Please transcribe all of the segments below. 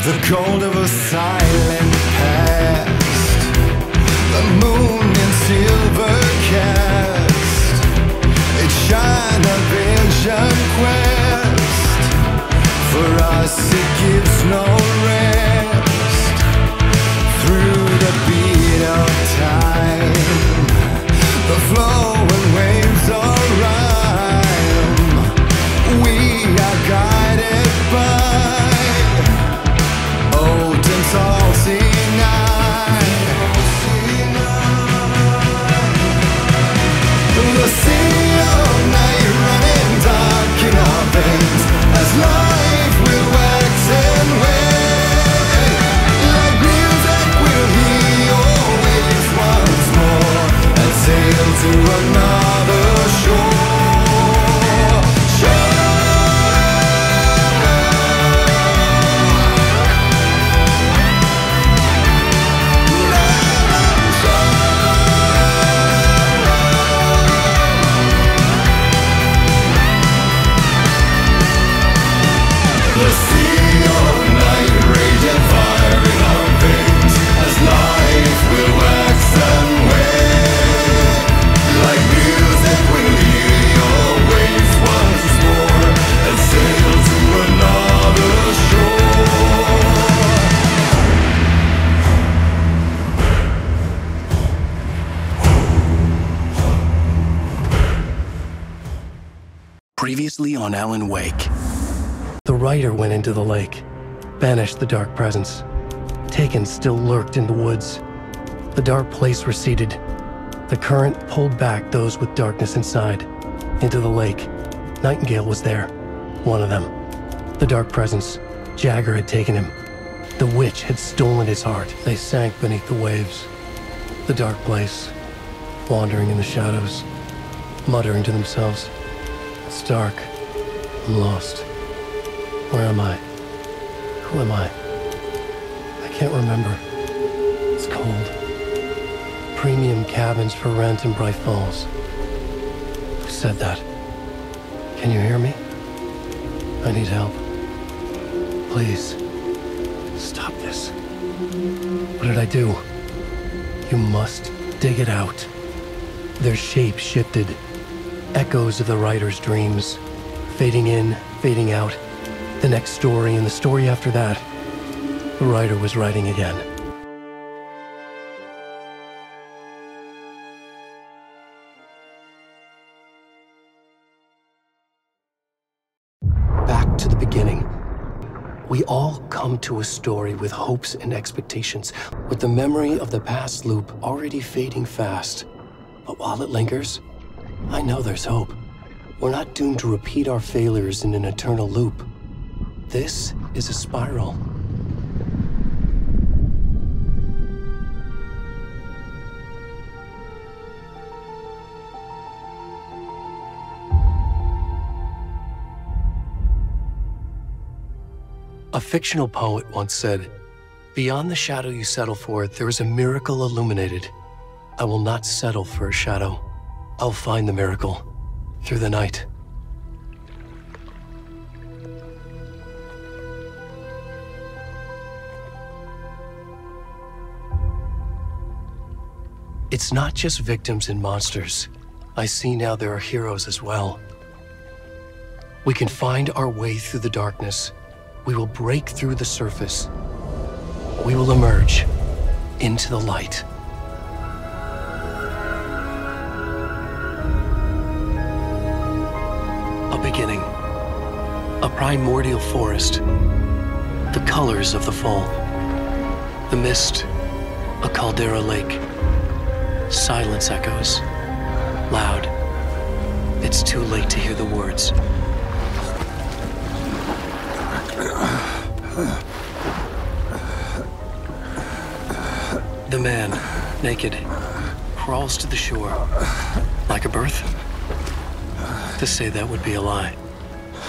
the cold of a silent past, the moon in silver cast, it shine a vision quest, for us it gives no rest, through the beat of time, the flowing waves of rhyme, we are guided by old and salty night. The sea of night running dark in our veins, as life will wax and wane. Like music we'll hear your waves once more, and sail to another shore. The sea of night raging fire in our veins, as life will wax and wane. Like music we'll hear your waves once more, and sail to another shore. Previously on Alan Wake. The writer went into the lake, banished the dark presence. Taken still lurked in the woods. The dark place receded. The current pulled back those with darkness inside, into the lake. Nightingale was there, one of them. The dark presence, Jagger had taken him. The witch had stolen his heart. They sank beneath the waves. The dark place, wandering in the shadows, muttering to themselves. It's dark. I'm lost. Where am I? Who am I? I can't remember. It's cold. Premium cabins for rent in Bright Falls. Who said that? Can you hear me? I need help. Please. Stop this. What did I do? You must dig it out. Their shape shifted. Echoes of the writer's dreams. Fading in, fading out. The next story and the story after that, the writer was writing again. Back to the beginning. We all come to a story with hopes and expectations, with the memory of the past loop already fading fast. But while it lingers, I know there's hope. We're not doomed to repeat our failures in an eternal loop. This is a spiral. A fictional poet once said, "Beyond the shadow you settle for, there is a miracle illuminated. I will not settle for a shadow. I'll find the miracle through the night." It's not just victims and monsters. I see now there are heroes as well. We can find our way through the darkness. We will break through the surface. We will emerge into the light. A beginning. A primordial forest. The colors of the fall. The mist. A caldera lake. Silence echoes. Loud. It's too late to hear the words. The man, naked, crawls to the shore. Like a birth? To say that would be a lie.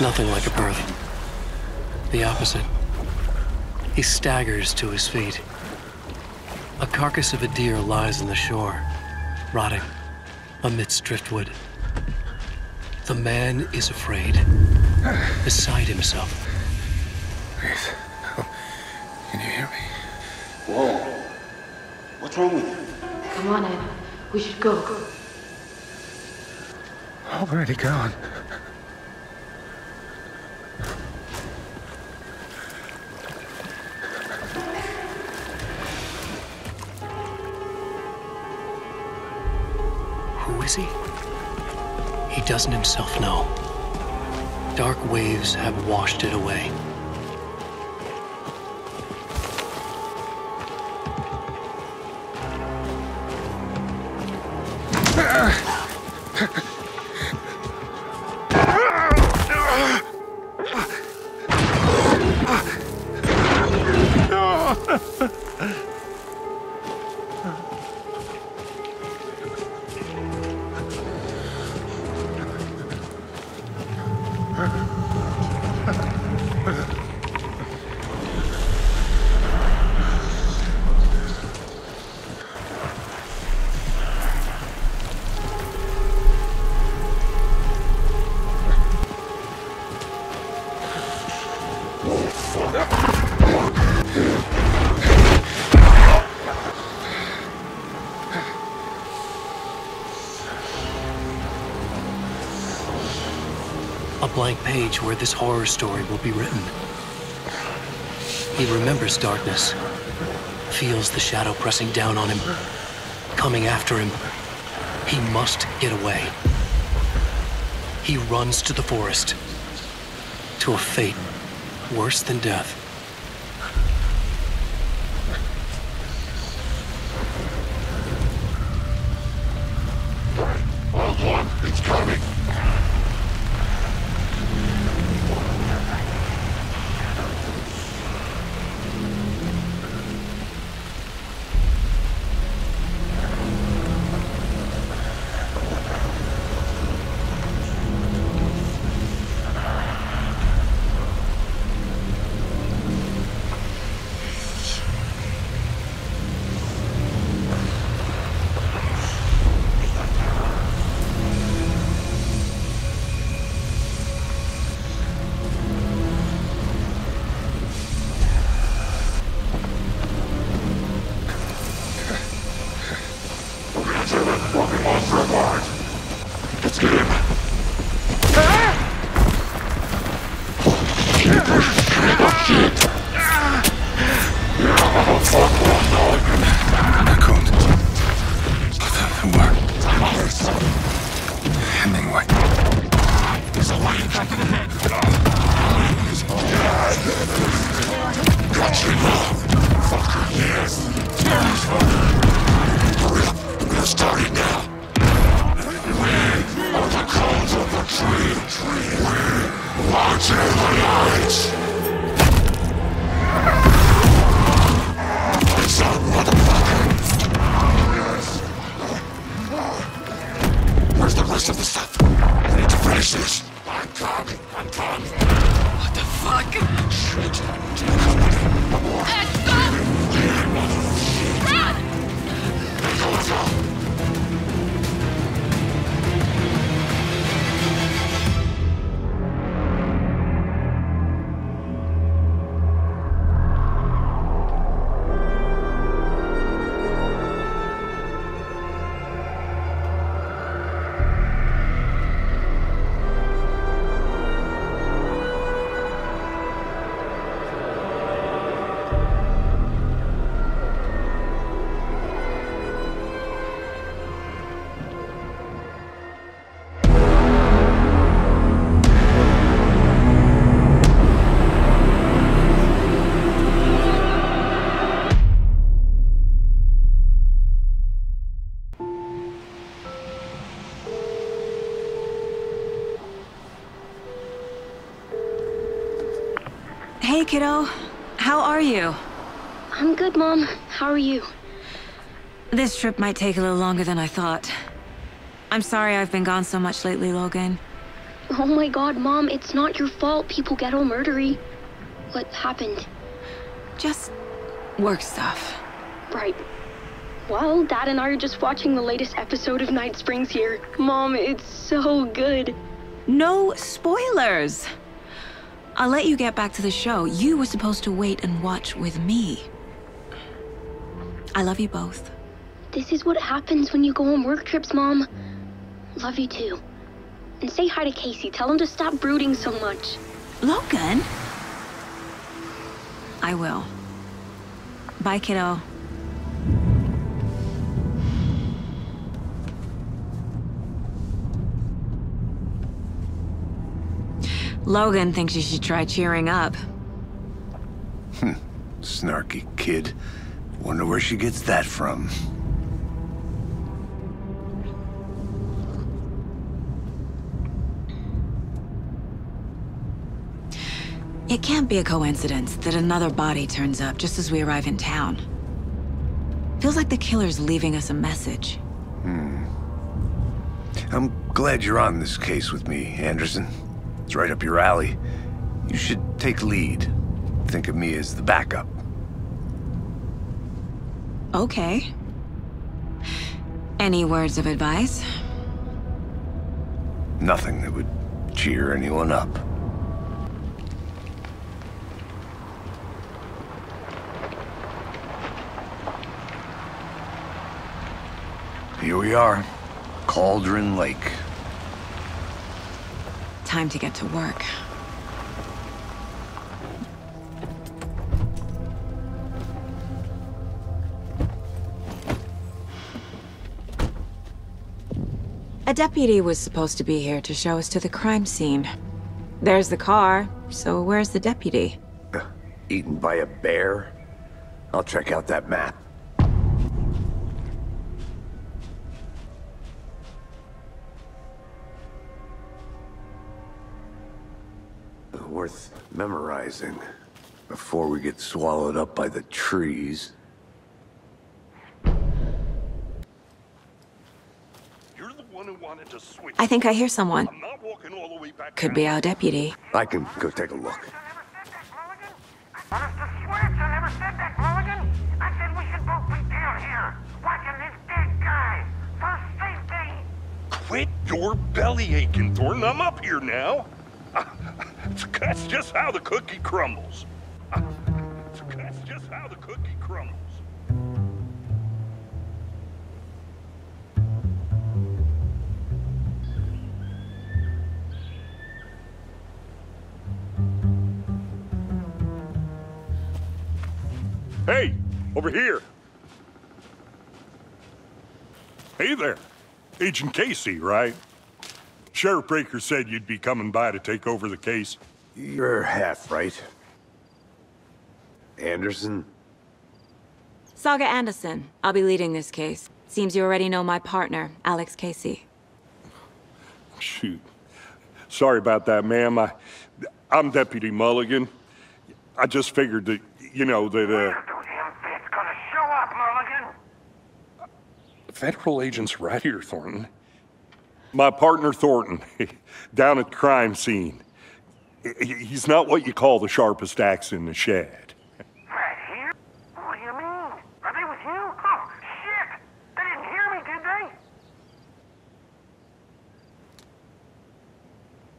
Nothing like a birth. The opposite. He staggers to his feet. A carcass of a deer lies on the shore, rotting amidst driftwood. The man is afraid, beside himself. Please, Whoa. What's wrong with you? Come on, Ed. We should go. Already gone. Who is he? He doesn't himself know. Dark waves have washed it away. A blank page where this horror story will be written. He remembers darkness, feels the shadow pressing down on him, coming after him. He must get away. He runs to the forest, to a fate worse than death. It's coming. Let's get him. Hemingway. There's a light back in the head. Got you now. Fucking yes. Hurry up. I'm gonna start it now. We are the cause of the tree. We watch the lights. Son, motherfucker. Where's the rest of the stuff? I need to finish this. I'm coming. What the fuck? Shit. Come on. Ed, stop! Run! Let's go. Hey, kiddo. How are you? I'm good, Mom. How are you? This trip might take a little longer than I thought. I'm sorry I've been gone so much lately, Logan. Oh my god, Mom, it's not your fault people get all murdery. What happened? Just work stuff. Right. Well, Dad and I are just watching the latest episode of Night Springs here. Mom, it's so good. No spoilers! I'll let you get back to the show. You were supposed to wait and watch with me. I love you both. This is what happens when you go on work trips, Mom. Love you too. And say hi to Casey. Tell him to stop brooding so much. Logan? I will. Bye, kiddo. Logan thinks you should try cheering up. Snarky kid. Wonder where she gets that from. It can't be a coincidence that another body turns up just as we arrive in town. Feels like the killer's leaving us a message. I'm glad you're on this case with me, Anderson. It's right up your alley. You should take lead. Think of me as the backup. Okay. Any words of advice? Nothing that would cheer anyone up. Here we are, Cauldron Lake. Time to get to work. A deputy was supposed to be here to show us to the crime scene. There's the car, so where's the deputy? Eaten by a bear? I'll check out that map. Worth memorizing before we get swallowed up by the trees. You're the one who wanted to switch. I think I hear someone. I'm not walking all the way back. Could be our deputy. I can go take a look. I never said that, Mulligan. I said we should both be down here, watching this dead guy, for safety. Quit your belly aching, Thornton. I'm up here now. That's just how the cookie crumbles. That's just how the cookie crumbles. Hey, over here. Hey there. Agent Casey, right? Sheriff Breaker said you'd be coming by to take over the case. You're half right. Anderson? Saga Anderson. I'll be leading this case. Seems you already know my partner, Alex Casey. Shoot. Sorry about that, ma'am. I'm Deputy Mulligan. I just figured that, you know, that, It's gonna show up, Mulligan. federal agent's right here, Thornton. My partner, Thornton, down at the crime scene. He's not what you call the sharpest axe in the shed. Right here? What do you mean? Are they with you? Oh, shit! They didn't hear me, did they?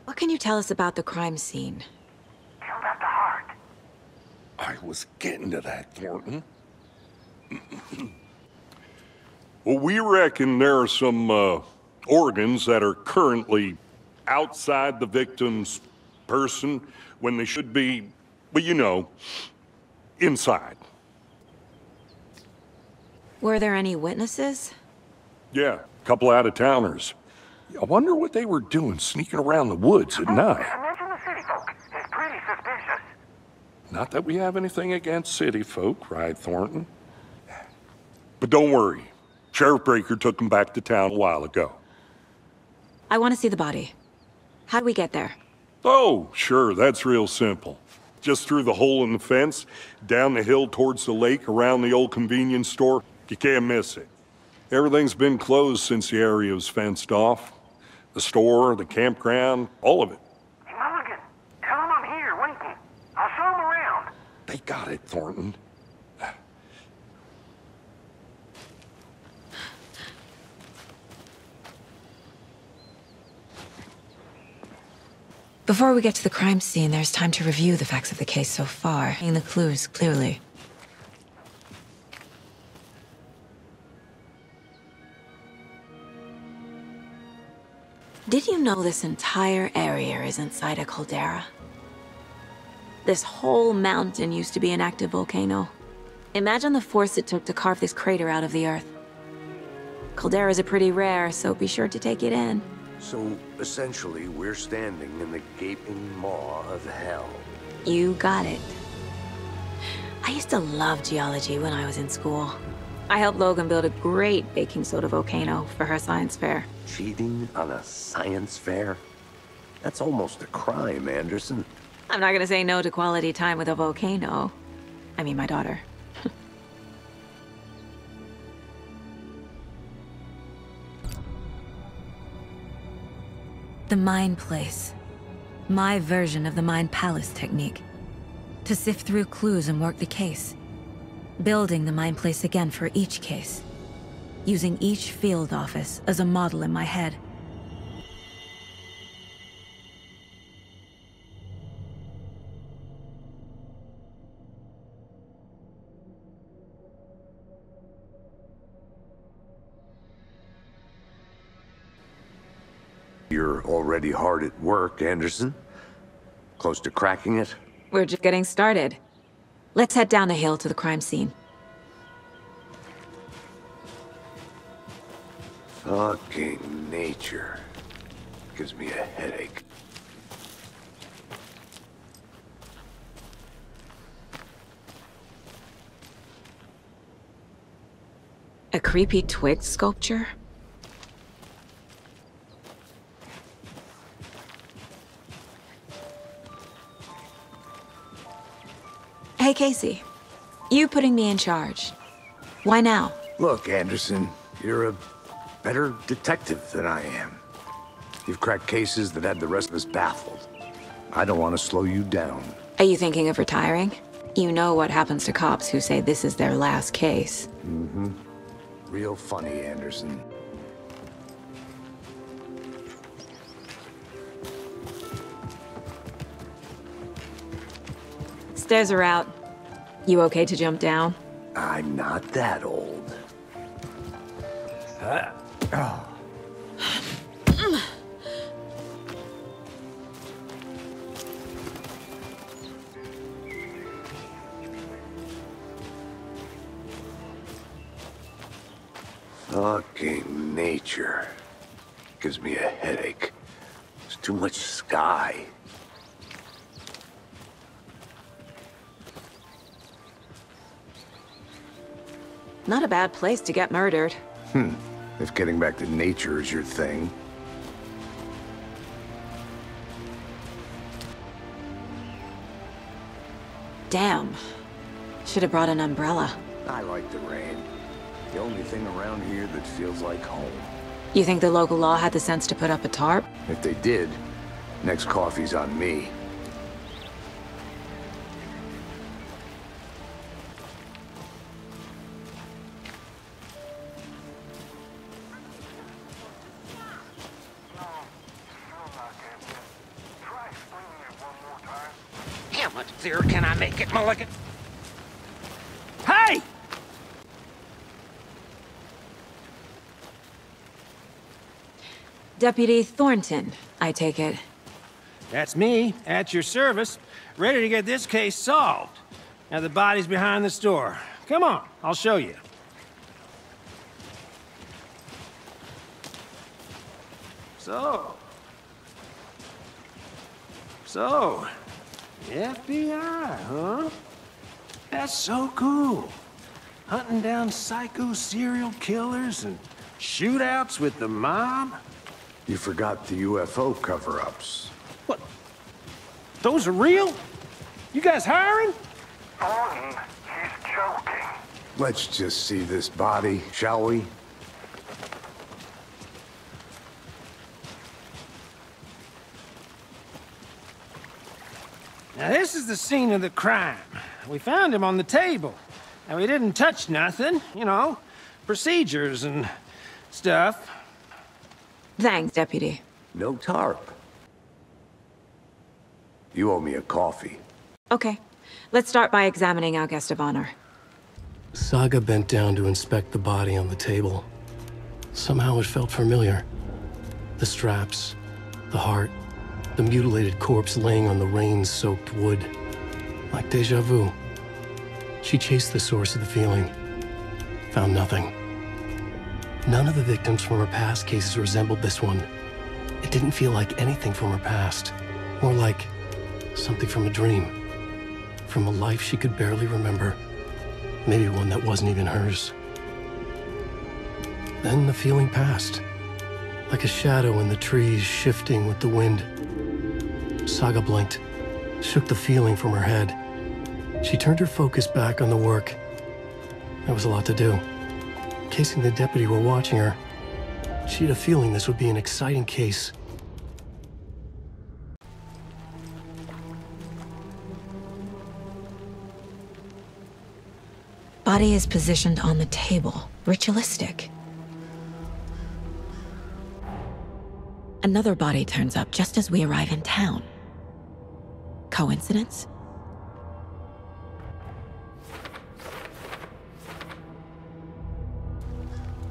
What can you tell us about the crime scene? Killed at the heart. I was getting to that, Thornton. Well, we reckon there are some, organs that are currently outside the victim's person when they should be, well, you know, inside. Were there any witnesses? Yeah, a couple out-of-towners. I wonder what they were doing sneaking around the woods at night. Mention the city folk. It's pretty suspicious. Not that we have anything against city folk, right, Thornton? But don't worry. Sheriff Breaker took them back to town a while ago. I want to see the body. How'd we get there? Oh, sure, that's real simple. Just through the hole in the fence, down the hill towards the lake, around the old convenience store. You can't miss it. Everything's been closed since the area was fenced off. The store, the campground, all of it. Hey, Mulligan, tell them I'm here, waiting. I'll show them around. They got it, Thornton. Before we get to the crime scene, there's time to review the facts of the case so far, seeing the clues clearly. Did you know this entire area is inside a caldera? This whole mountain used to be an active volcano. Imagine the force it took to carve this crater out of the earth. Calderas are pretty rare, so be sure to take it in. So, essentially, we're standing in the gaping maw of hell. You got it. I used to love geology when I was in school. I helped Logan build a great baking soda volcano for her science fair. Cheating on a science fair? That's almost a crime, Anderson. I'm not gonna say no to quality time with a volcano. I mean, my daughter. The Mind Place. My version of the Mind Palace technique. To sift through clues and work the case. Building the Mind Place again for each case. Using each field office as a model in my head. You're already hard at work, Anderson. Close to cracking it? We're just getting started. Let's head down the hill to the crime scene. Fucking nature. Gives me a headache. A creepy twig sculpture? Hey, Casey. You putting me in charge. Why now? Look, Anderson, you're a better detective than I am. You've cracked cases that had the rest of us baffled. I don't want to slow you down. Are you thinking of retiring? You know what happens to cops who say this is their last case. Mm-hmm. Real funny, Anderson. Stairs are out. You okay to jump down? I'm not that old. Fucking nature. Gives me a headache. There's too much sky. Not a bad place to get murdered. If getting back to nature is your thing. Damn. Should have brought an umbrella. I like the rain. The only thing around here that feels like home. You think the local law had the sense to put up a tarp? If they did, next coffee's on me. How much clearer can I make it, Mulligan? Hey! Deputy Thornton, I take it. That's me, at your service, ready to get this case solved. Now the body's behind the store. Come on, I'll show you. So, FBI, huh? That's so cool. Hunting down psycho serial killers and shootouts with the mob. You forgot the UFO cover-ups. What? Those are real? You guys hiring? Thornton, he's joking. Let's just see this body, shall we? Now this is the scene of the crime. We found him on the table. Now we didn't touch nothing, you know, procedures and stuff. Thanks, Deputy. No tarp. You owe me a coffee. Okay. Let's start by examining our guest of honor. Saga bent down to inspect the body on the table. Somehow it felt familiar. The straps, the heart, the mutilated corpse laying on the rain-soaked wood. Like deja vu. She chased the source of the feeling. Found nothing. None of the victims from her past cases resembled this one. It didn't feel like anything from her past. More like something from a dream. From a life she could barely remember. Maybe one that wasn't even hers. Then the feeling passed. Like a shadow in the trees shifting with the wind. Saga blinked, shook the feeling from her head. She turned her focus back on the work. There was a lot to do. In case the deputy were watching her, she had a feeling this would be an exciting case. Body is positioned on the table, ritualistic. Another body turns up just as we arrive in town. Coincidence?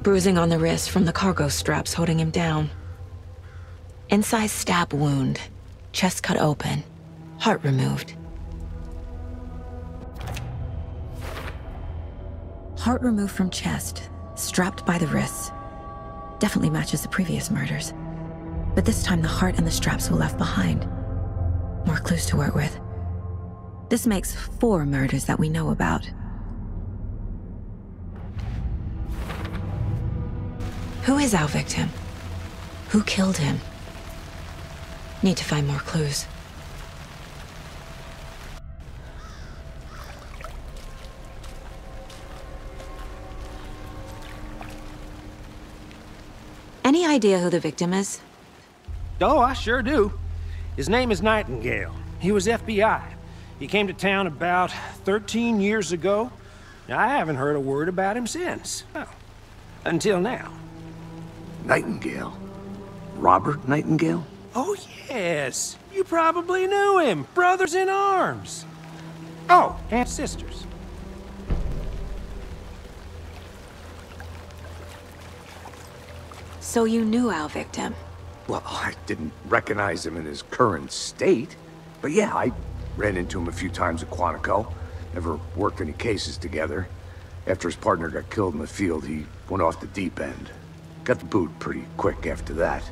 Bruising on the wrist from the cargo straps holding him down. Incised stab wound, chest cut open, heart removed. Heart removed from chest, strapped by the wrists. Definitely matches the previous murders. But this time the heart and the straps were left behind. More clues to work with. This makes 4 murders that we know about. Who is our victim? Who killed him? Need to find more clues. Any idea who the victim is? Oh, I sure do. His name is Nightingale. He was FBI. He came to town about 13 years ago. I haven't heard a word about him since. Well, until now. Nightingale? Robert Nightingale? Oh, yes. You probably knew him. Brothers in arms. Oh, and sisters. So you knew our victim? Well, I didn't recognize him in his current state. But yeah, I ran into him a few times at Quantico. Never worked any cases together. After his partner got killed in the field, he went off the deep end. Got the boot pretty quick after that.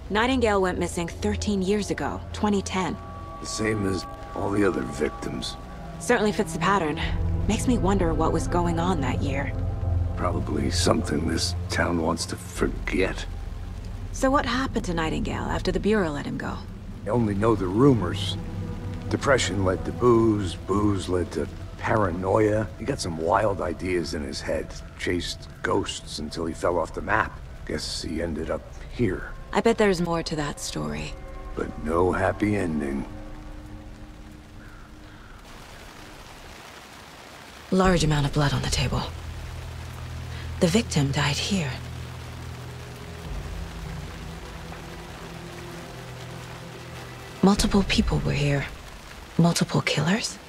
Nightingale went missing 13 years ago, 2010. The same as all the other victims. Certainly fits the pattern. Makes me wonder what was going on that year. Probably something this town wants to forget. So what happened to Nightingale after the Bureau let him go? I only know the rumors. Depression led to booze, booze led to paranoia. He got some wild ideas in his head. Chased ghosts until he fell off the map. Guess he ended up here. I bet there's more to that story. But no happy ending. Large amount of blood on the table. The victim died here. Multiple people were here. Multiple killers?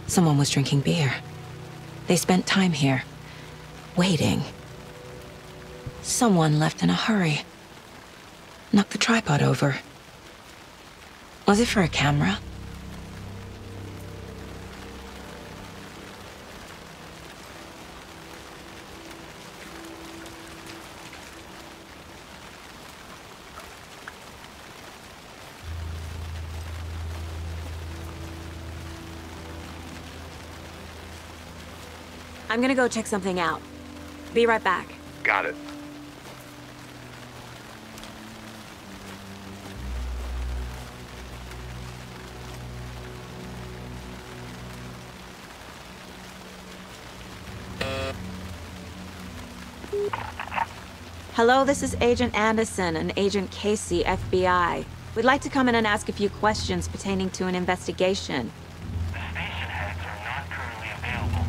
Someone was drinking beer. They spent time here, waiting. Someone left in a hurry. Knocked the tripod over. Was it for a camera? I'm gonna go check something out. Be right back. Got it. Hello, this is Agent Anderson and Agent Casey, FBI. We'd like to come in and ask a few questions pertaining to an investigation. The station heads are not currently available.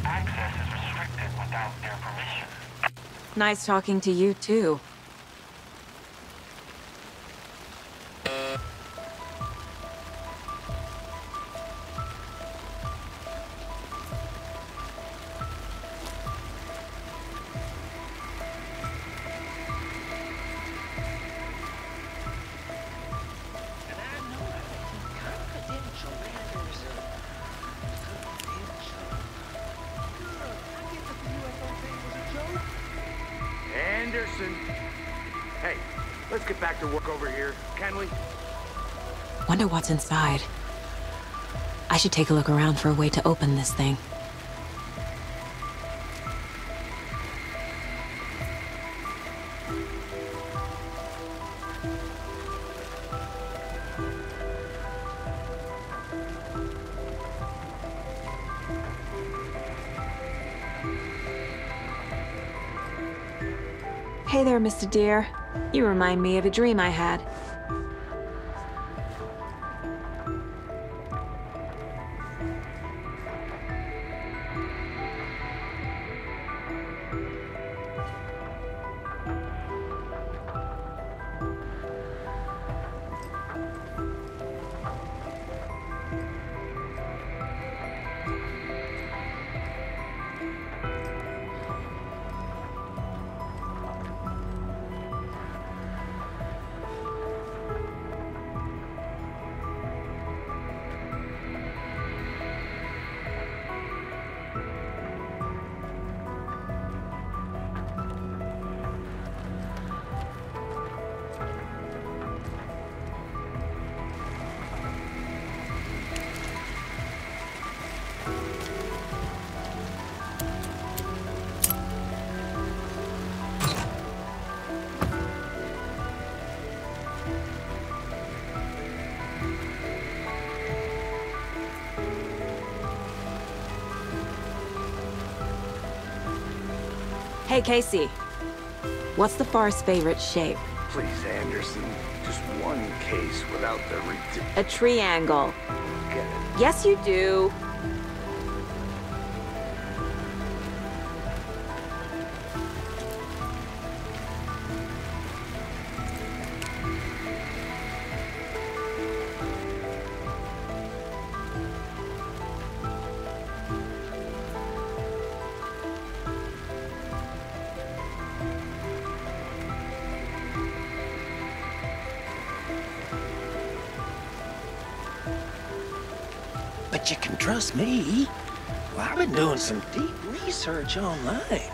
Access is restricted without their permission. Nice talking to you, too. Anderson! Hey, let's get back to work over here, can we? Wonder what's inside. I should take a look around for a way to open this thing. Hey there, Mr. Deer. You remind me of a dream I had. Hey, Casey. What's the far's favorite shape? Please, Anderson. Just one case without the A triangle. Get it. Yes, you do. But you can trust me. Well, I've been doing some deep research online,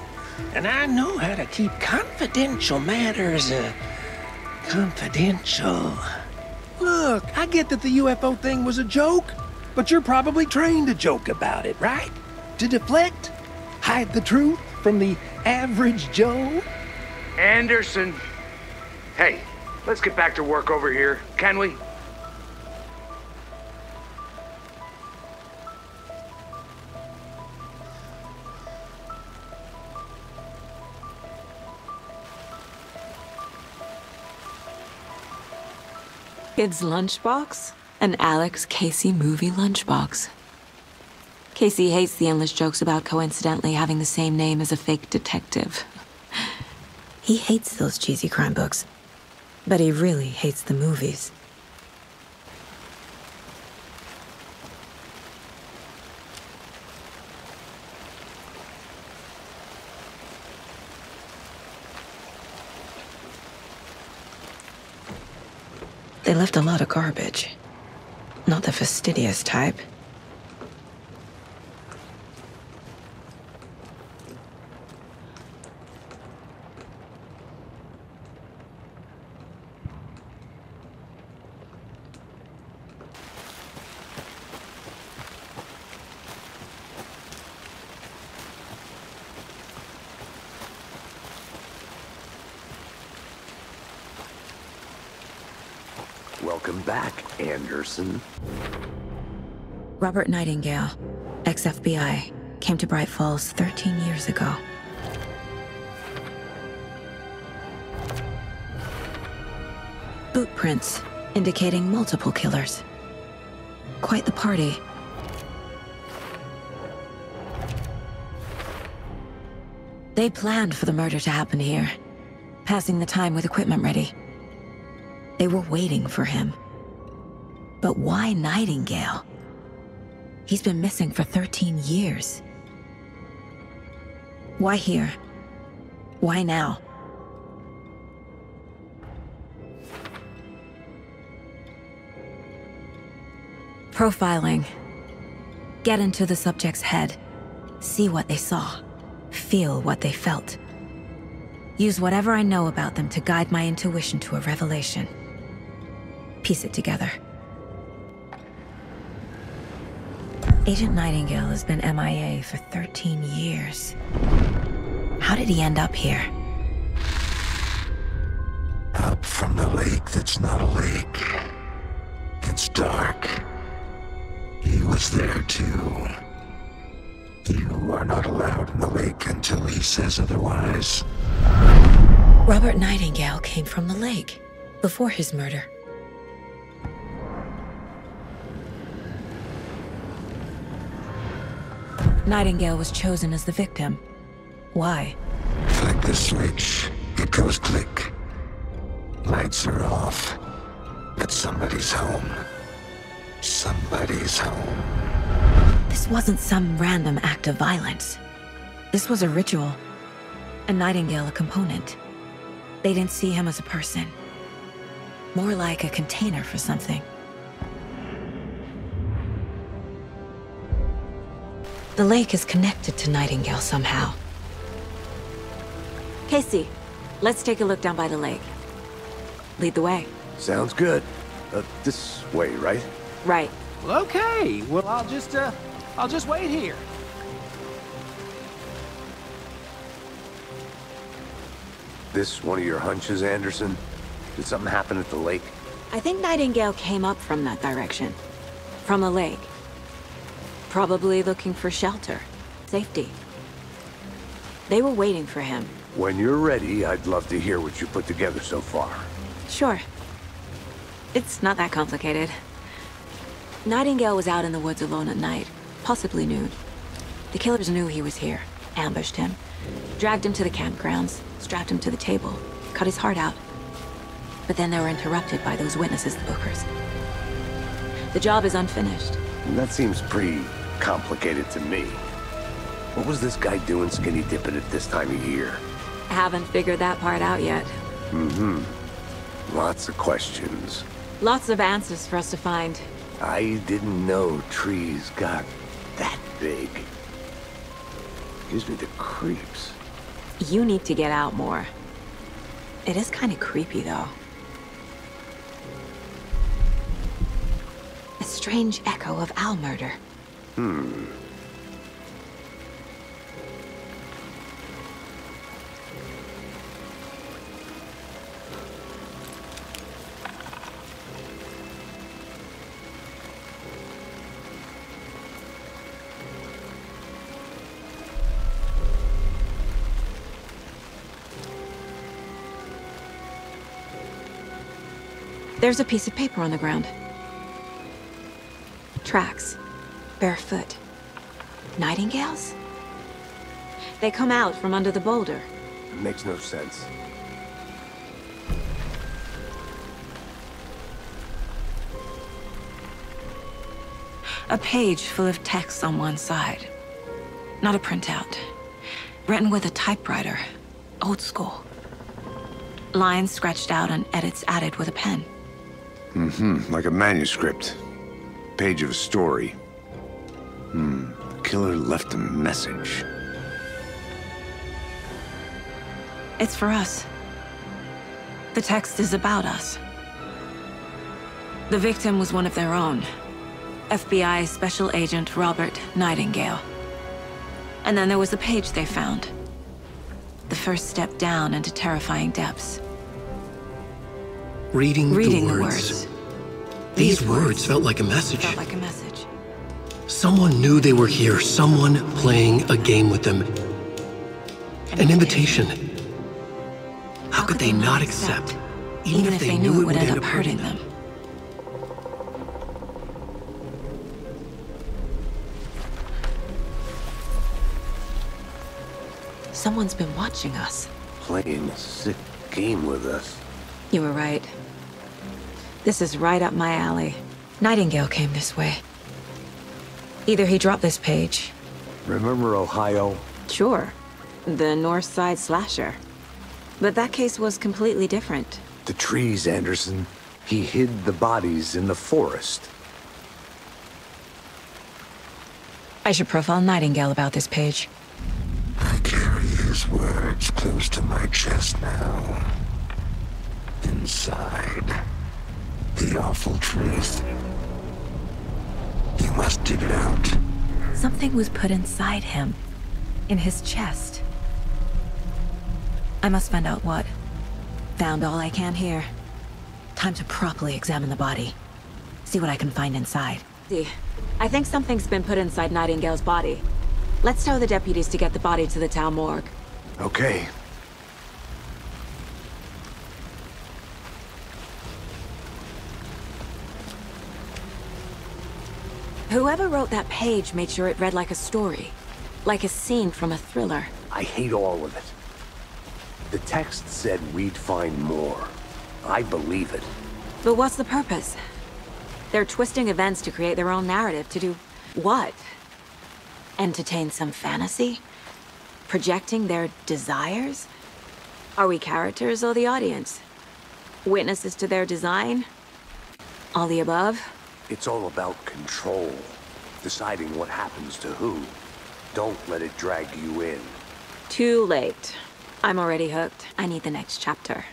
and I know how to keep confidential matters, confidential. Look, I get that the UFO thing was a joke, but you're probably trained to joke about it, right? To deflect? Hide the truth from the average Joe? Anderson! Hey, let's get back to work over here, can we? Kid's lunchbox? An Alex Casey movie lunchbox. Casey hates the endless jokes about coincidentally having the same name as a fake detective. He hates those cheesy crime books, but he really hates the movies. They left a lot of garbage. Not the fastidious type. Welcome back, Anderson. Robert Nightingale, ex-FBI, came to Bright Falls 13 years ago. Boot prints indicating multiple killers. Quite the party. They planned for the murder to happen here, passing the time with equipment ready. They were waiting for him. But why Nightingale? He's been missing for 13 years. Why here? Why now? Profiling. Get into the subject's head. See what they saw. Feel what they felt. Use whatever I know about them to guide my intuition to a revelation. Piece it together. Agent Nightingale has been MIA for 13 years. How did he end up here? Up from the lake that's not a lake. It's dark. He was there too. You are not allowed in the lake until he says otherwise. Robert Nightingale came from the lake before his murder. Nightingale was chosen as the victim. Why? Flick the switch. It goes click. Lights are off. But somebody's home. Somebody's home. This wasn't some random act of violence. This was a ritual. And Nightingale a component. They didn't see him as a person. More like a container for something. The lake is connected to Nightingale somehow. Casey, let's take a look down by the lake. Lead the way. Sounds good. This way, right? Right. Well, okay. Well, I'll just wait here. This one of your hunches, Anderson? Did something happen at the lake? I think Nightingale came up from that direction. From the lake. Probably looking for shelter. Safety. They were waiting for him. When you're ready, I'd love to hear what you put together so far. Sure. It's not that complicated. Nightingale was out in the woods alone at night, possibly nude. The killers knew he was here, ambushed him, dragged him to the campgrounds, strapped him to the table, cut his heart out. But then they were interrupted by those witnesses, the Bookers. The job is unfinished. That seems pretty complicated to me. What was this guy doing skinny dipping at this time of year? Haven't figured that part out yet. Mm-hmm. Lots of questions. Lots of answers for us to find. I didn't know trees got that big. Gives me the creeps. You need to get out more. It is kind of creepy, though. A strange echo of owl murder. There's a piece of paper on the ground. Tracks. Barefoot. Nightingales? They come out from under the boulder. Makes no sense. A page full of text on one side. Not a printout. Written with a typewriter. Old school. Lines scratched out and edits added with a pen. Like a manuscript. Page of a story. The killer left a message. It's for us. The text is about us. The victim was one of their own. FBI Special Agent Robert Nightingale. And then there was the page they found. The first step down into terrifying depths. Reading the words. words. These words felt like a message. Felt like a message. Someone knew they were here, someone playing a game with them. An invitation. How could they not accept, even if they knew it would end up hurting them? Someone's been watching us. Playing a sick game with us. You were right. This is right up my alley. Nightingale came this way. Either he dropped this page. Remember Ohio? Sure. The North Side slasher. But that case was completely different. The trees, Anderson. He hid the bodies in the forest. I should profile Nightingale about this page. I carry his those words close to my chest now. Inside, the awful truth. You must dig it out. Something was put inside him. In his chest. I must find out what. Found all I can here. Time to properly examine the body. See what I can find inside. I think something's been put inside Nightingale's body. Let's tell the deputies to get the body to the town morgue. Okay. Whoever wrote that page made sure it read like a story. Like a scene from a thriller. I hate all of it. The text said we'd find more. I believe it. But what's the purpose? They're twisting events to create their own narrative. To do what? Entertain some fantasy? Projecting their desires? Are we characters or the audience? Witnesses to their design? All the above? It's all about control. Deciding what happens to who. Don't let it drag you in. Too late. I'm already hooked. I need the next chapter.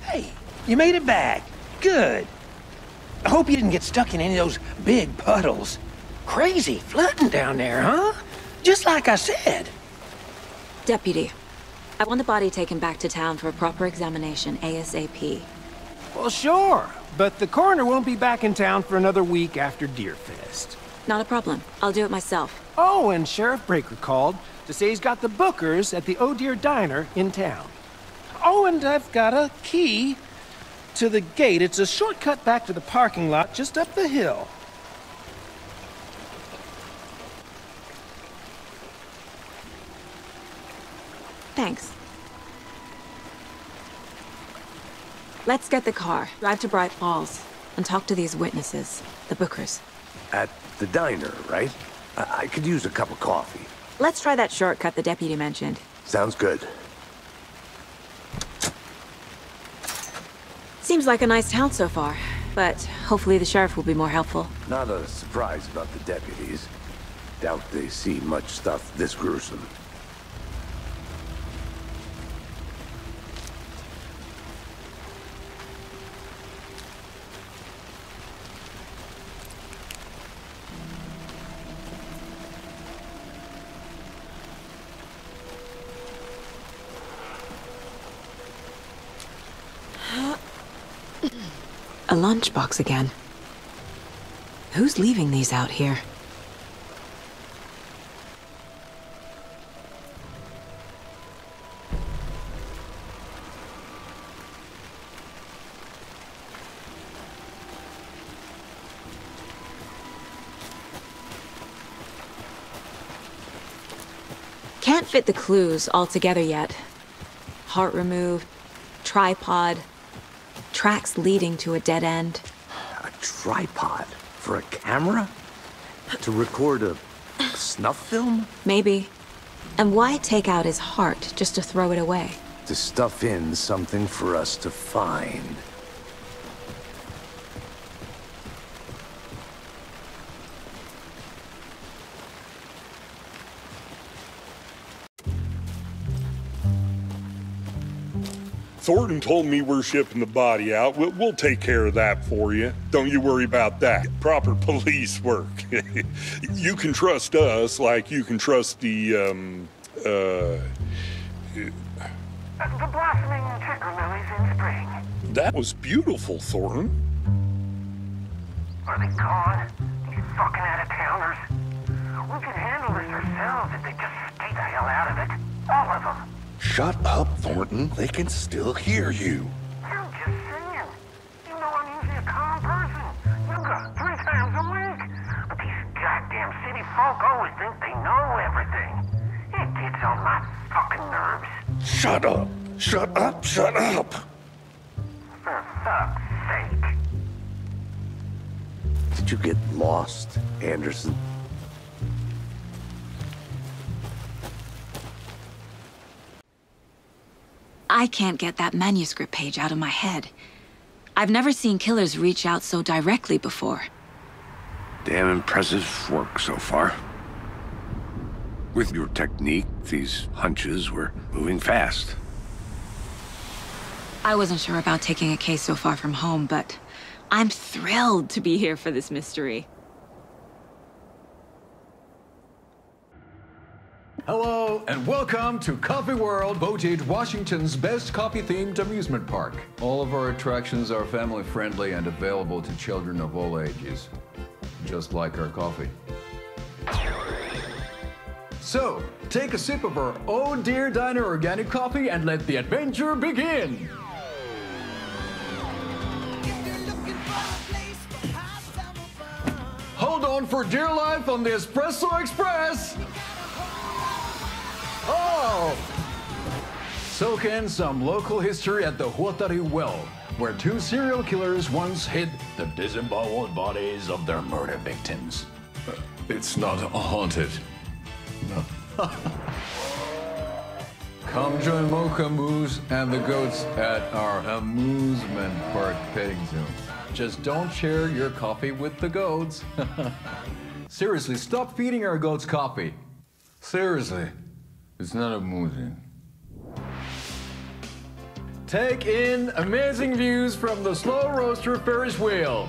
Hey, you made it back. Good. I hope you didn't get stuck in any of those big puddles. Crazy flooding down there, huh? Just like I said. Deputy, I want the body taken back to town for a proper examination ASAP. Well, sure, but the coroner won't be back in town for another week after Deerfest. Not a problem. I'll do it myself. Oh, and Sheriff Breaker called to say he's got the Bookers at the Oh Dear Diner in town. Oh, and I've got a key to the gate. It's a shortcut back to the parking lot just up the hill. Thanks. Let's get the car, drive to Bright Falls, and talk to these witnesses, the Bookers. At the diner, right? I could use a cup of coffee. Let's try that shortcut the deputy mentioned. Sounds good. Seems like a nice town so far, but hopefully the sheriff will be more helpful. Not a surprise about the deputies. Doubt they see much stuff this gruesome. A lunchbox again. Who's leaving these out here? Can't fit the clues all together yet. Heart removed, tripod, tracks leading to a dead end. A tripod? For a camera? To record a snuff film? Maybe. And why take out his heart just to throw it away? To stuff in something for us to find. Thornton told me we're shipping the body out. We'll take care of that for you. Don't you worry about that. Proper police work. You can trust us like you can trust the blossoming ticker lilies in spring. That was beautiful, Thornton. Are they gone? These fucking out-of-towners? We can handle this ourselves if they just stay the hell out of it. All of them. Shut up, Thornton. They can still hear you. I'm just saying. You know I'm usually a calm person. Yoga 3 times a week. But these goddamn city folk always think they know everything. It gets on my fucking nerves. Shut up. Shut up. Shut up. For fuck's sake. Did you get lost, Anderson? I can't get that manuscript page out of my head. I've never seen killers reach out so directly before. Damn impressive work so far. With your technique, these hunches were moving fast. I wasn't sure about taking a case so far from home, but I'm thrilled to be here for this mystery. Hello, and welcome to Coffee World, voted Washington's best coffee-themed amusement park. All of our attractions are family-friendly and available to children of all ages, just like our coffee. So, take a sip of our Oh Dear Diner organic coffee and let the adventure begin! Hold on for dear life on the Espresso Express! Oh! Soak in some local history at the Huatari Well, where two serial killers once hid the disemboweled bodies of their murder victims. It's not haunted. No. Come join Mocha Moose and the goats at our amusement park petting zoo. Just don't share your coffee with the goats. Seriously, stop feeding our goats coffee. Seriously. It's not amusing. Take in amazing views from the Slow Roaster Ferris wheel.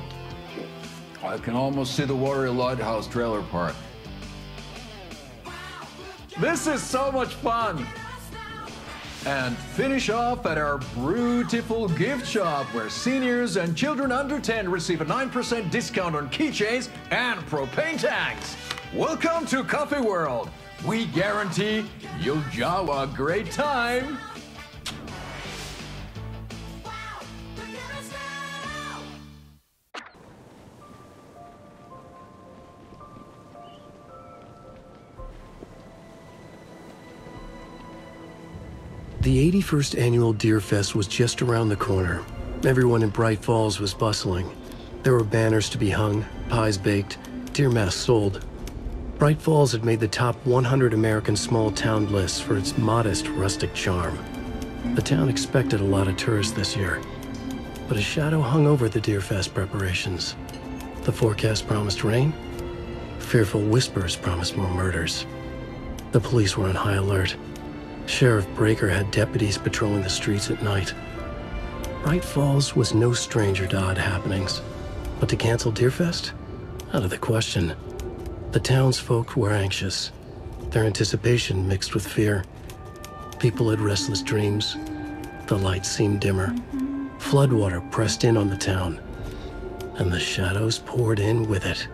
I can almost see the Watery Lighthouse trailer park. This is so much fun! And finish off at our beautiful gift shop where seniors and children under 10 receive a 9% discount on keychains and propane tanks. Welcome to Coffee World. We guarantee you'll have a great time. The 81st annual Deer Fest was just around the corner. Everyone in Bright Falls was bustling. There were banners to be hung, pies baked, deer masks sold. Bright Falls had made the top 100 American small town lists for its modest, rustic charm. The town expected a lot of tourists this year, but a shadow hung over the Deer Fest preparations. The forecast promised rain. Fearful whispers promised more murders. The police were on high alert. Sheriff Breaker had deputies patrolling the streets at night. Bright Falls was no stranger to odd happenings, but to cancel Deer Fest? Out of the question. The townsfolk were anxious, their anticipation mixed with fear. People had restless dreams. The lights seemed dimmer. Floodwater pressed in on the town, and the shadows poured in with it.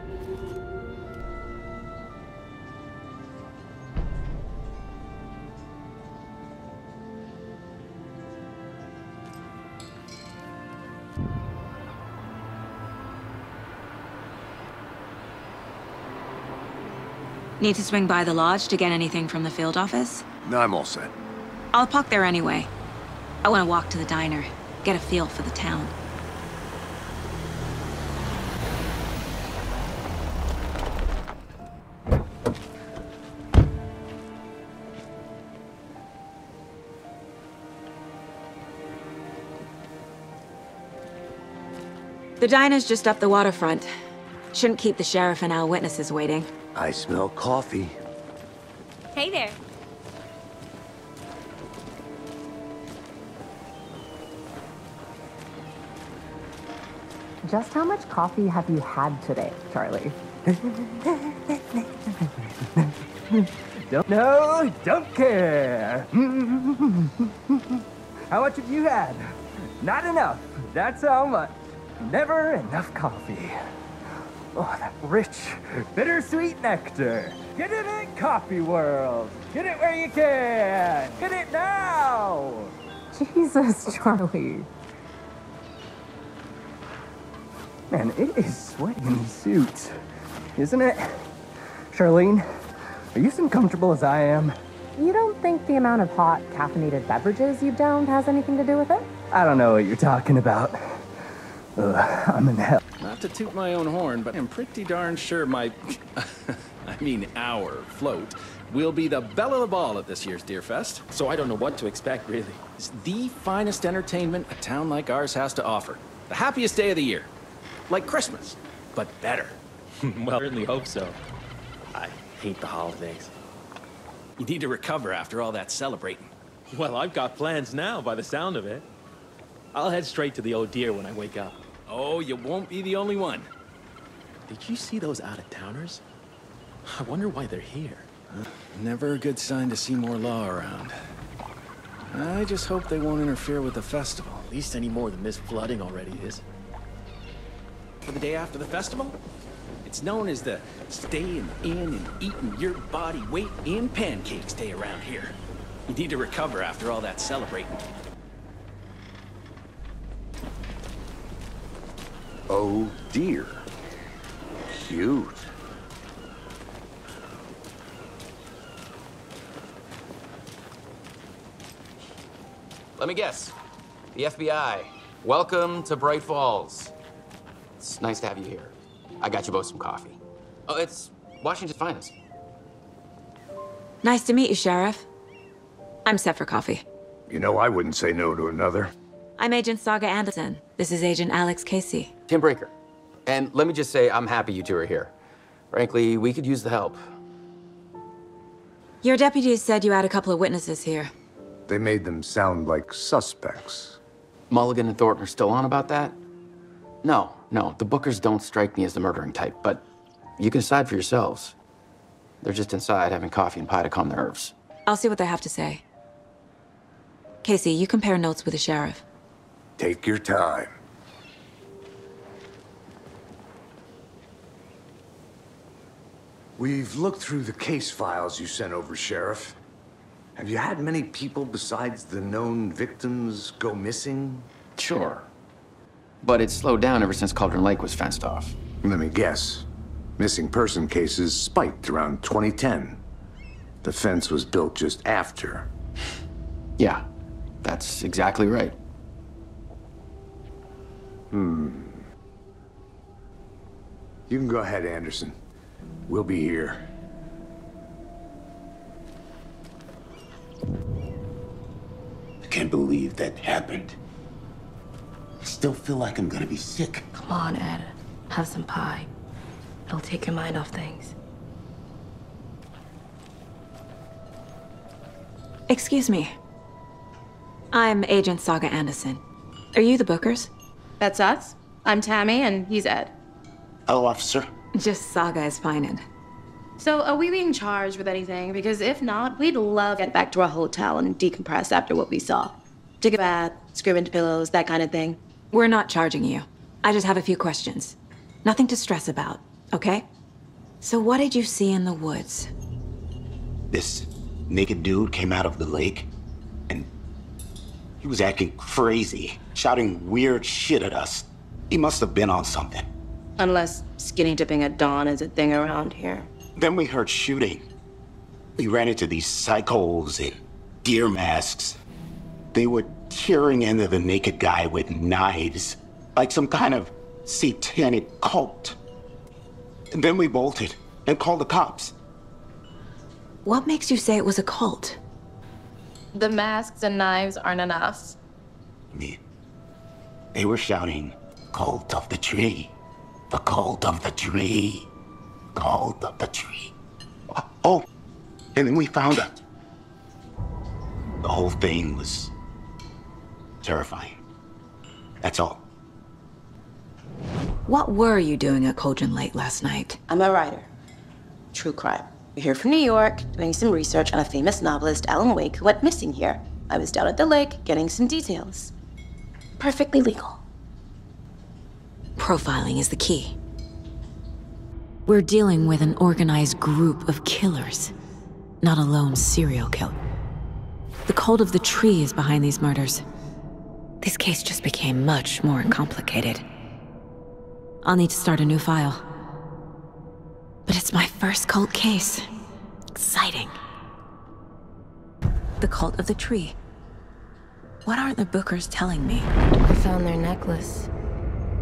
Need to swing by the lodge to get anything from the field office? No, I'm all set. I'll park there anyway. I want to walk to the diner, get a feel for the town. The diner's just up the waterfront. Shouldn't keep the sheriff and our witnesses waiting. I smell coffee. Hey there. Just how much coffee have you had today, Charlie? Don't care. How much have you had? Not enough. That's how much. Never enough coffee. Oh, that rich, bittersweet nectar. Get it in Coffee World. Get it where you can. Get it now. Jesus, Charlie. Man, it is sweaty in these suits, isn't it? Charlene, are you as uncomfortable as I am? You don't think the amount of hot, caffeinated beverages you've downed has anything to do with it? I don't know what you're talking about. I'm in hell. Not to toot my own horn, but I'm pretty darn sure my... I mean our float, will be the belle of the ball at this year's Deer Fest. So I don't know what to expect, really. It's the finest entertainment a town like ours has to offer. The happiest day of the year. Like Christmas, but better. Well, I certainly hope so. I hate the holidays. You need to recover after all that celebrating. Well, I've got plans now, by the sound of it. I'll head straight to the Old Deer when I wake up. Oh, you won't be the only one. Did you see those out-of-towners? I wonder why they're here. Never a good sign to see more law around. I just hope they won't interfere with the festival. At least any more than this flooding already is. For the day after the festival, it's known as the staying in and eating your body weight in pancakes day around here. You need to recover after all that celebrating. Oh dear. Cute. Let me guess. The FBI. Welcome to Bright Falls. It's nice to have you here. I got you both some coffee. Oh, it's Washington's finest. Nice to meet you, Sheriff. I'm set for coffee. You know, I wouldn't say no to another. I'm Agent Saga Anderson. This is Agent Alex Casey. Tim Breaker. And let me just say, I'm happy you two are here. Frankly, we could use the help. Your deputies said you had a couple of witnesses here. They made them sound like suspects. Mulligan and Thornton are still on about that? No, the Bookers don't strike me as the murdering type, but you can decide for yourselves. They're just inside having coffee and pie to calm their nerves. I'll see what they have to say. Casey, you compare notes with the sheriff. Take your time. We've looked through the case files you sent over, Sheriff. Have you had many people besides the known victims go missing? Sure. But it's slowed down ever since Cauldron Lake was fenced off. Let me guess. Missing person cases spiked around 2010. The fence was built just after. Yeah, that's exactly right. You can go ahead, Anderson. We'll be here. I can't believe that happened. I still feel like I'm gonna be sick. Come on, Ed. Have some pie. It'll take your mind off things. Excuse me. I'm Agent Saga Anderson. Are you the Bookers? That's us. I'm Tammy, and he's Ed. Hello, officer. Just Saga is fine. So, are we being charged with anything? Because if not, we'd love to get back to our hotel and decompress after what we saw. Take a bath, scream into pillows, that kind of thing. We're not charging you. I just have a few questions. Nothing to stress about, okay? So what did you see in the woods? This naked dude came out of the lake, and he was acting crazy, shouting weird shit at us. He must have been on something. Unless skinny dipping at dawn is a thing around here. Then we heard shooting. We ran into these psychos in deer masks. They were tearing into the naked guy with knives, like some kind of satanic cult. And then we bolted and called the cops. What makes you say it was a cult? The masks and knives aren't enough. I mean, they were shouting, "Cult of the tree, the cult of the tree, cult of the tree." Oh, and then we found it. The whole thing was terrifying. That's all. What were you doing at Cauldron Lake last night? I'm a writer. True crime. We're here from New York, doing some research on a famous novelist, Alan Wake, who went missing here. I was down at the lake, getting some details. Perfectly legal. Profiling is the key. We're dealing with an organized group of killers, not a lone serial killer. The cult of the tree is behind these murders. This case just became much more complicated. I'll need to start a new file. But it's my first cult case. Exciting. The cult of the tree. What aren't the Bookers telling me? I found their necklace.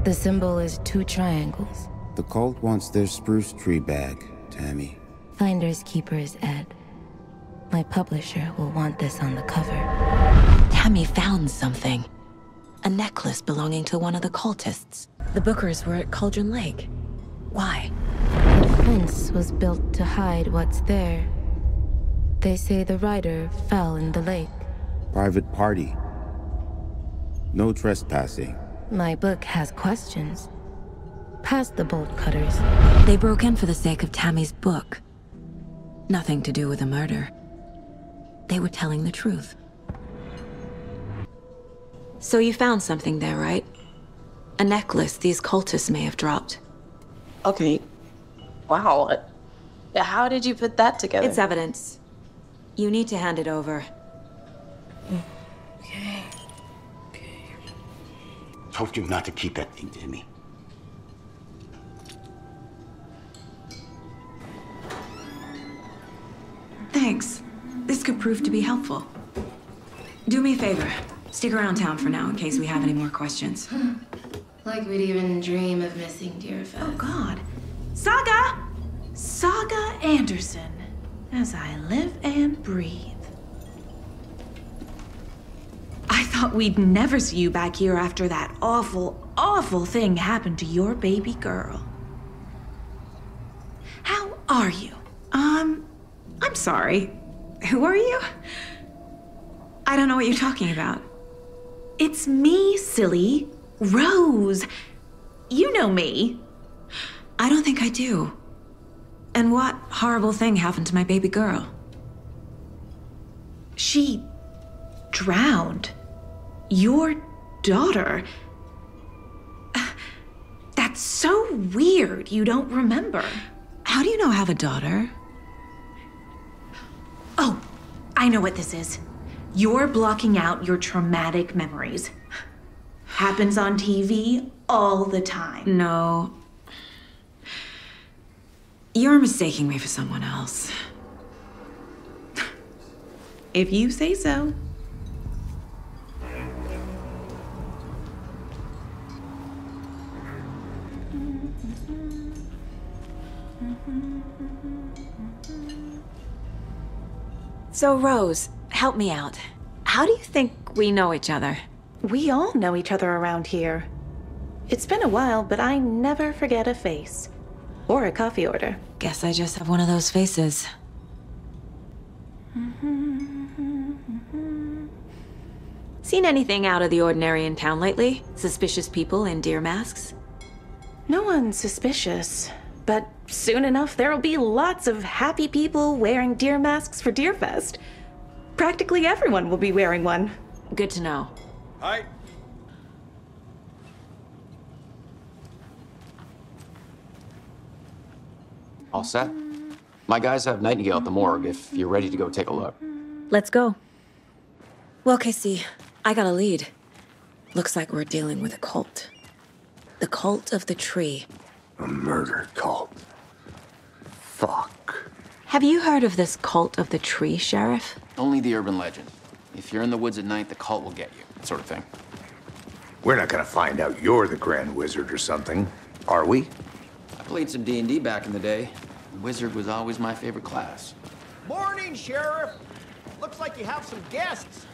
The symbol is 2 triangles. The cult wants their spruce tree back, Tammy. Finders keepers, Ed. My publisher will want this on the cover. Tammy found something. A necklace belonging to one of the cultists. The Bookers were at Cauldron Lake. Why? The fence was built to hide what's there. They say the rider fell in the lake. Private party. No trespassing. My book has questions. Past the bolt cutters. They broke in for the sake of Tammy's book. Nothing to do with a murder. They were telling the truth. So you found something there, right? A necklace these cultists may have dropped. Okay. Wow. How did you put that together? It's evidence. You need to hand it over. Okay. Told you not to keep that thing, Timmy. Thanks. This could prove to be helpful. Do me a favor. Stick around town for now in case we have any more questions. Like we'd even dream of missing Deerfest. Oh, God. Saga! Saga Anderson. As I live and breathe. I thought we'd never see you back here after that awful, awful thing happened to your baby girl. How are you? I'm sorry. Who are you? I don't know what you're talking about. It's me, silly. Rose. You know me. I don't think I do. And what horrible thing happened to my baby girl? She drowned. Your daughter. That's so weird you don't remember. How do you know I have a daughter? Oh, I know what this is. You're blocking out your traumatic memories. Happens on TV all the time. No. You're mistaking me for someone else. If you say so. So, Rose, help me out. How do you think we know each other? We all know each other around here. It's been a while, but I never forget a face. Or a coffee order. Guess I just have one of those faces. Seen anything out of the ordinary in town lately? Suspicious people in deer masks? No one's suspicious. But soon enough, there'll be lots of happy people wearing deer masks for Deerfest. Practically everyone will be wearing one. Good to know. Hi. All set? My guys have Nightingale at the morgue if you're ready to go take a look. Let's go. Well, Casey, I got a lead. Looks like we're dealing with a cult. The cult of the tree. A murder cult. Fuck. Have you heard of this cult of the tree, Sheriff? Only the urban legend. If you're in the woods at night, the cult will get you, sort of thing. We're not gonna find out you're the Grand Wizard or something, are we? I played some D&D back in the day. Wizard was always my favorite class. Morning, Sheriff. Looks like you have some guests.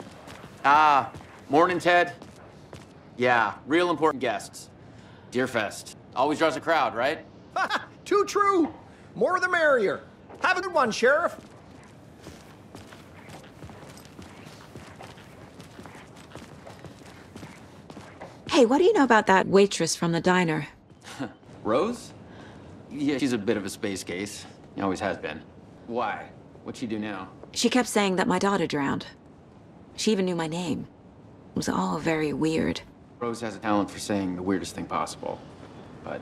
Morning, Ted. Yeah, real important guests. Deerfest. Always draws a crowd, right? Too true. More the merrier. Have a good one, Sheriff. Hey, what do you know about that waitress from the diner? Rose? Yeah, she's a bit of a space case. Always has been. Why? What'd she do now? She kept saying that my daughter drowned. She even knew my name. It was all very weird. Rose has a talent for saying the weirdest thing possible. But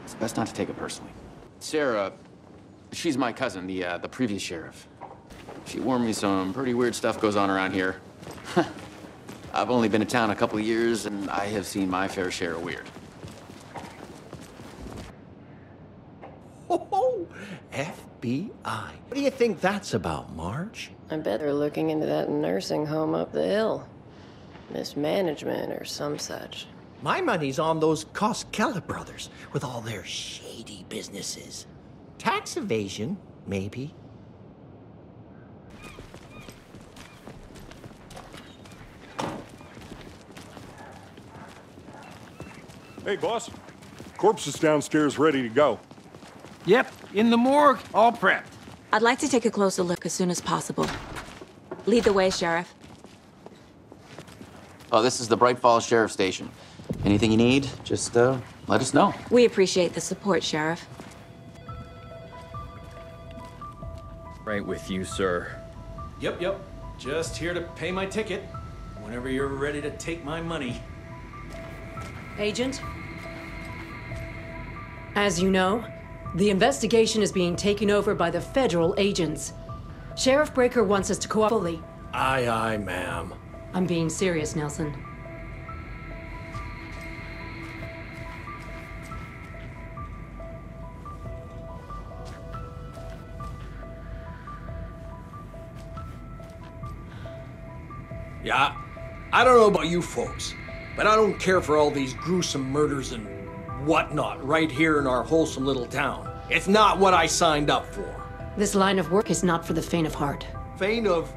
it's best not to take it personally. Sarah, she's my cousin, the previous sheriff. She warned me some pretty weird stuff goes on around here. I've only been in town a couple of years, and I have seen my fair share of weird. Oh, FBI. What do you think that's about, Marge? I bet they're looking into that nursing home up the hill. Mismanagement or some such. My money's on those Koskela brothers with all their shady businesses. Tax evasion maybe. Hey, boss. Corpse is downstairs ready to go. Yep, in the morgue, all prepped. I'd like to take a closer look as soon as possible. Lead the way, Sheriff. Oh, this is the Bright Falls Sheriff Station. Anything you need, just let us know. We appreciate the support, Sheriff. Right with you, sir. Yep. Just here to pay my ticket. Whenever you're ready to take my money. Agent? As you know, the investigation is being taken over by the federal agents. Sheriff Breaker wants us to cooperate fully. Aye, ma'am. I'm being serious, Nelson. Yeah, I don't know about you folks, but I don't care for all these gruesome murders and whatnot right here in our wholesome little town. It's not what I signed up for. This line of work is not for the faint of heart. Faint of...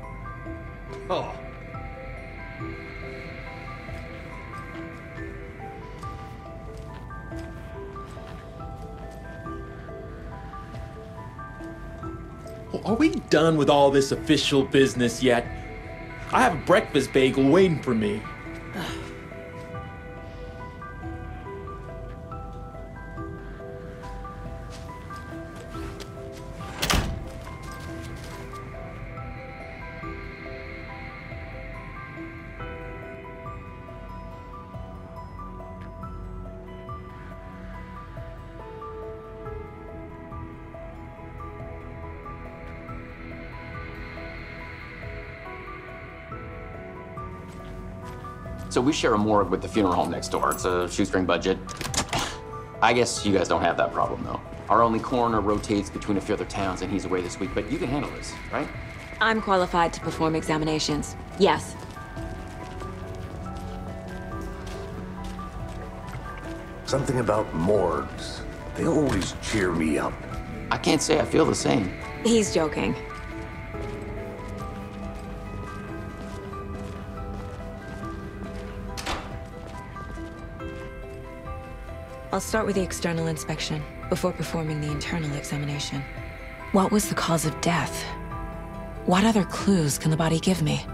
Oh. Are we done with all this official business yet? I have a breakfast bagel waiting for me. So we share a morgue with the funeral home next door. It's a shoestring budget. I guess you guys don't have that problem, though. Our only coroner rotates between a few other towns, and he's away this week, but you can handle this, right? I'm qualified to perform examinations. Yes. Something about morgues. They always cheer me up. I can't say I feel the same. He's joking. I'll start with the external inspection before performing the internal examination. What was the cause of death? What other clues can the body give me?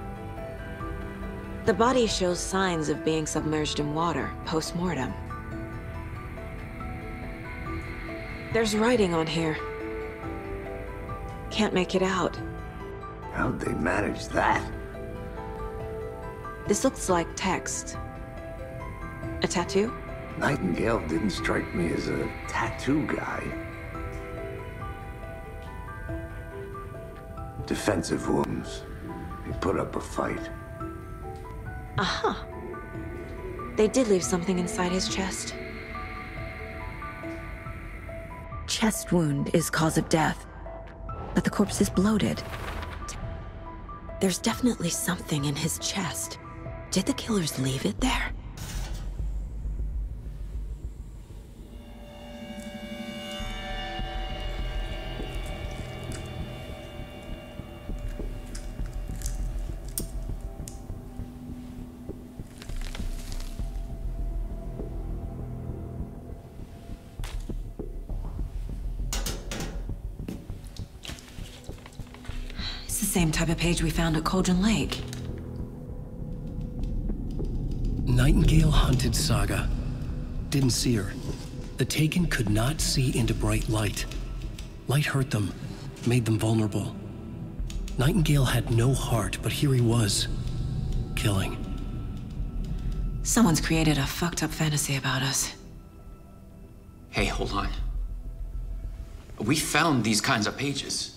The body shows signs of being submerged in water post-mortem. There's writing on here. Can't make it out. How'd they manage that? This looks like text. A tattoo? Nightingale didn't strike me as a tattoo guy. Defensive wounds. He put up a fight. Aha. They did leave something inside his chest. Chest wound is cause of death, but the corpse is bloated. There's definitely something in his chest. Did the killers leave it there? Same type of page we found at Cauldron Lake. Nightingale hunted Saga. Didn't see her. The Taken could not see into bright light. Light hurt them, made them vulnerable. Nightingale had no heart, but here he was, killing. Someone's created a fucked up fantasy about us. Hey, hold on. We found these kinds of pages.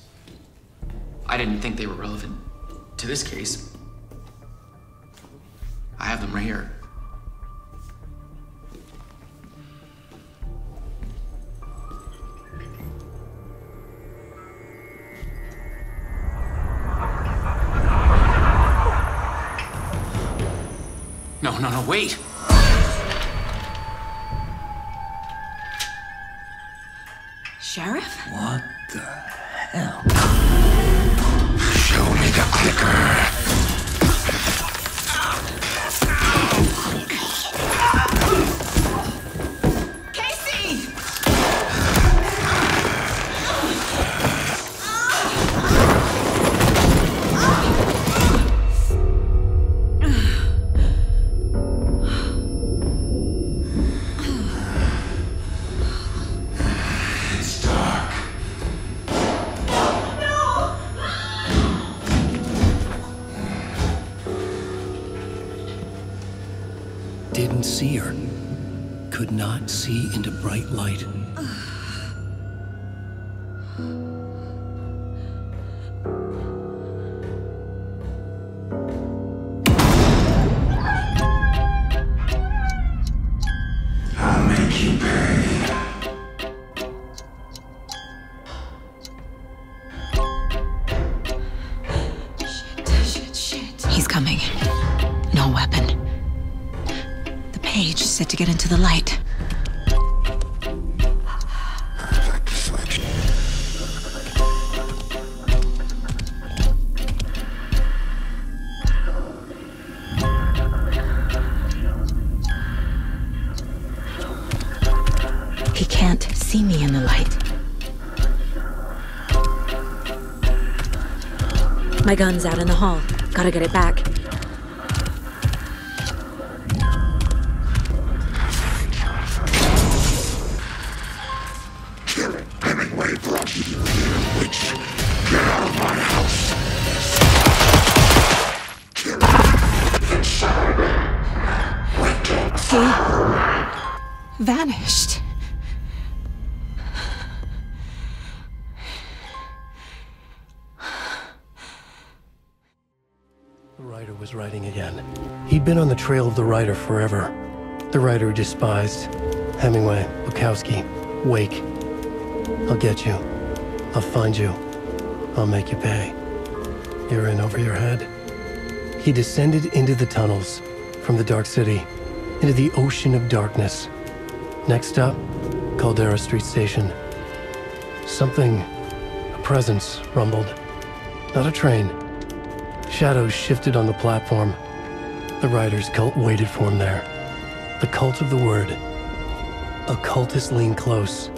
I didn't think they were relevant to this case. I have them right here. No, wait! Sheriff? What the hell? Show me the clicker. Didn't see her. Could not see into bright light. I'll make you pay. Shit. He's coming. No weapon. The page is set to get into the light. He can't see me in the light. My gun's out in the hall. Gotta get it back. Hemingway brought you here, witch. Get out of my house. Kill him. He vanished. The writer was writing again. He'd been on the trail of the writer forever. The writer who despised Hemingway, Bukowski, Wake. I'll get you. I'll find you. I'll make you pay. You're in over your head. He descended into the tunnels, from the dark city, into the ocean of darkness. Next stop, Caldera Street Station. Something, a presence, rumbled. Not a train. Shadows shifted on the platform. The writer's cult waited for him there. The cult of the word. Occultists lean close.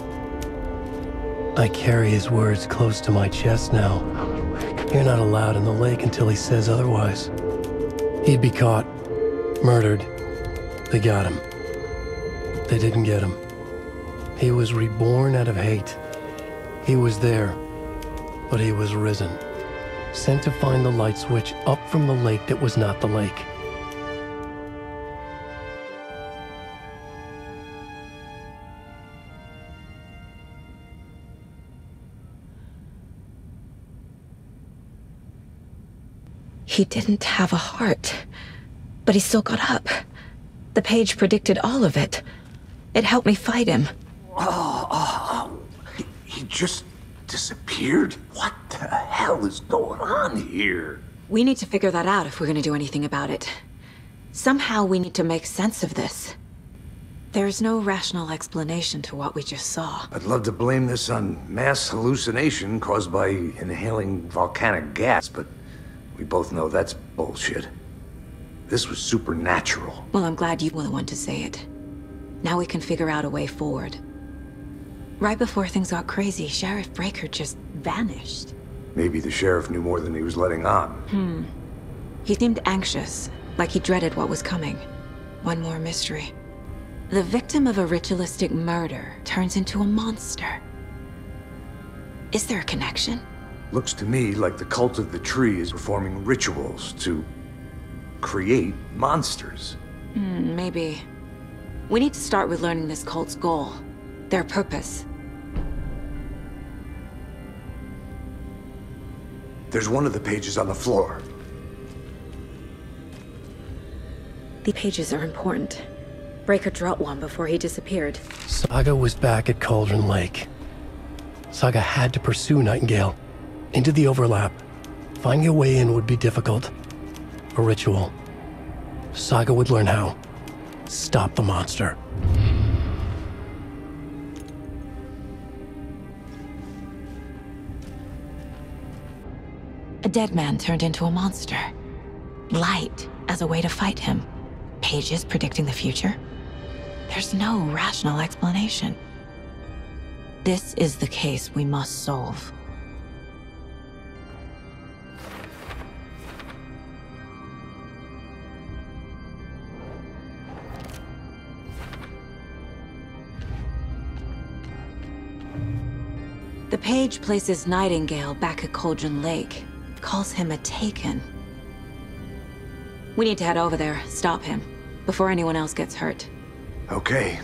I carry his words close to my chest now. You're not allowed in the lake until he says otherwise. He'd be caught, murdered. They got him. They didn't get him. He was reborn out of hate. He was there, but he was risen. Sent to find the light switch up from the lake that was not the lake. He didn't have a heart, but he still got up. The page predicted all of it. It helped me fight him. He just disappeared? What the hell is going on here? We need to figure that out if we're going to do anything about it. Somehow we need to make sense of this. There's no rational explanation to what we just saw. I'd love to blame this on mass hallucination caused by inhaling volcanic gas, but we both know that's bullshit. This was supernatural. Well, I'm glad you were the one to say it. Now we can figure out a way forward. Right before things got crazy, Sheriff Breaker just vanished. Maybe the sheriff knew more than he was letting on. He seemed anxious, like he dreaded what was coming. One more mystery. The victim of a ritualistic murder turns into a monster. Is there a connection? Looks to me like the cult of the tree is performing rituals to create monsters. Maybe. We need to start with learning this cult's goal. Their purpose. There's one of the pages on the floor. The pages are important. Breaker dropped one before he disappeared. Saga was back at Cauldron Lake. Saga had to pursue Nightingale. Into the overlap. Finding a way in would be difficult. A ritual. Saga would learn how. Stop the monster. A dead man turned into a monster. Light as a way to fight him. Pages predicting the future. There's no rational explanation. This is the case we must solve. The page places Nightingale back at Cauldron Lake, calls him a Taken. We need to head over there, stop him, before anyone else gets hurt. Okay.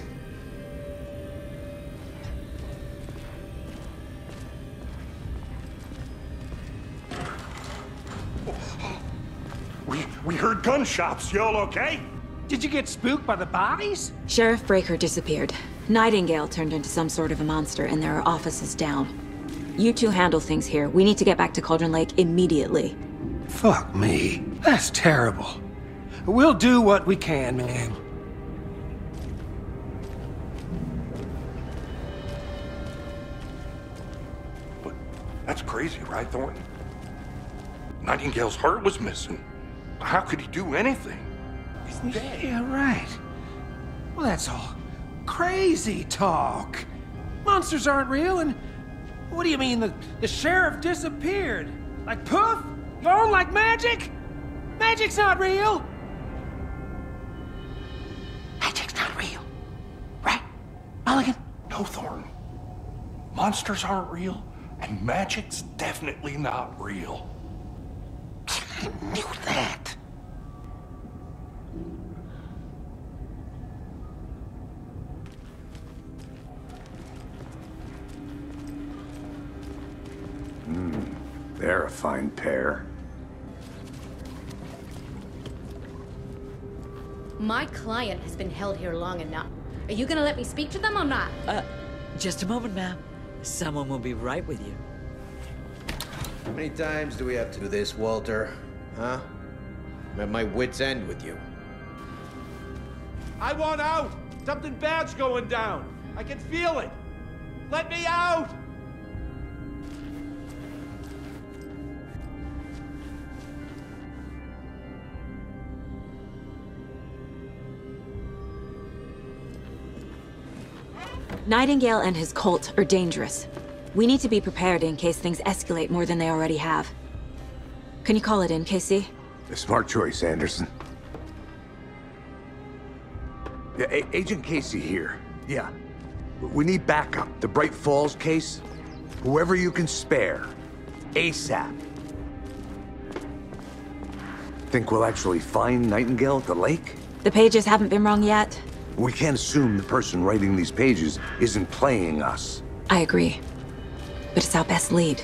We heard gunshots. Y'all okay? Did you get spooked by the bodies? Sheriff Breaker disappeared. Nightingale turned into some sort of a monster, and there are offices down. You two handle things here. We need to get back to Cauldron Lake immediately. Fuck me. That's terrible. We'll do what we can, ma'am. But that's crazy, right, Thornton? Nightingale's heart was missing. How could he do anything? He's dead. Yeah, right. Well, that's all crazy talk. Monsters aren't real, and what do you mean the sheriff disappeared? Like poof? Gone like magic? Magic's not real. Magic's not real. Right, Mulligan? No, Thornton. Monsters aren't real, and magic's definitely not real. I knew that. They're a fine pair. My client has been held here long enough. Are you gonna let me speak to them or not? Just a moment, ma'am. Someone will be right with you. How many times do we have to do this, Walter? Huh? I'm at my wit's end with you. I want out! Something bad's going down! I can feel it! Let me out! Nightingale and his cult are dangerous. We need to be prepared in case things escalate more than they already have. Can you call it in, KC? A smart choice, Anderson. Yeah, Agent Casey here. Yeah. We need backup. The Bright Falls case. Whoever you can spare. ASAP. Think we'll actually find Nightingale at the lake? The pages haven't been rung yet. We can't assume the person writing these pages isn't playing us. I agree. But it's our best lead.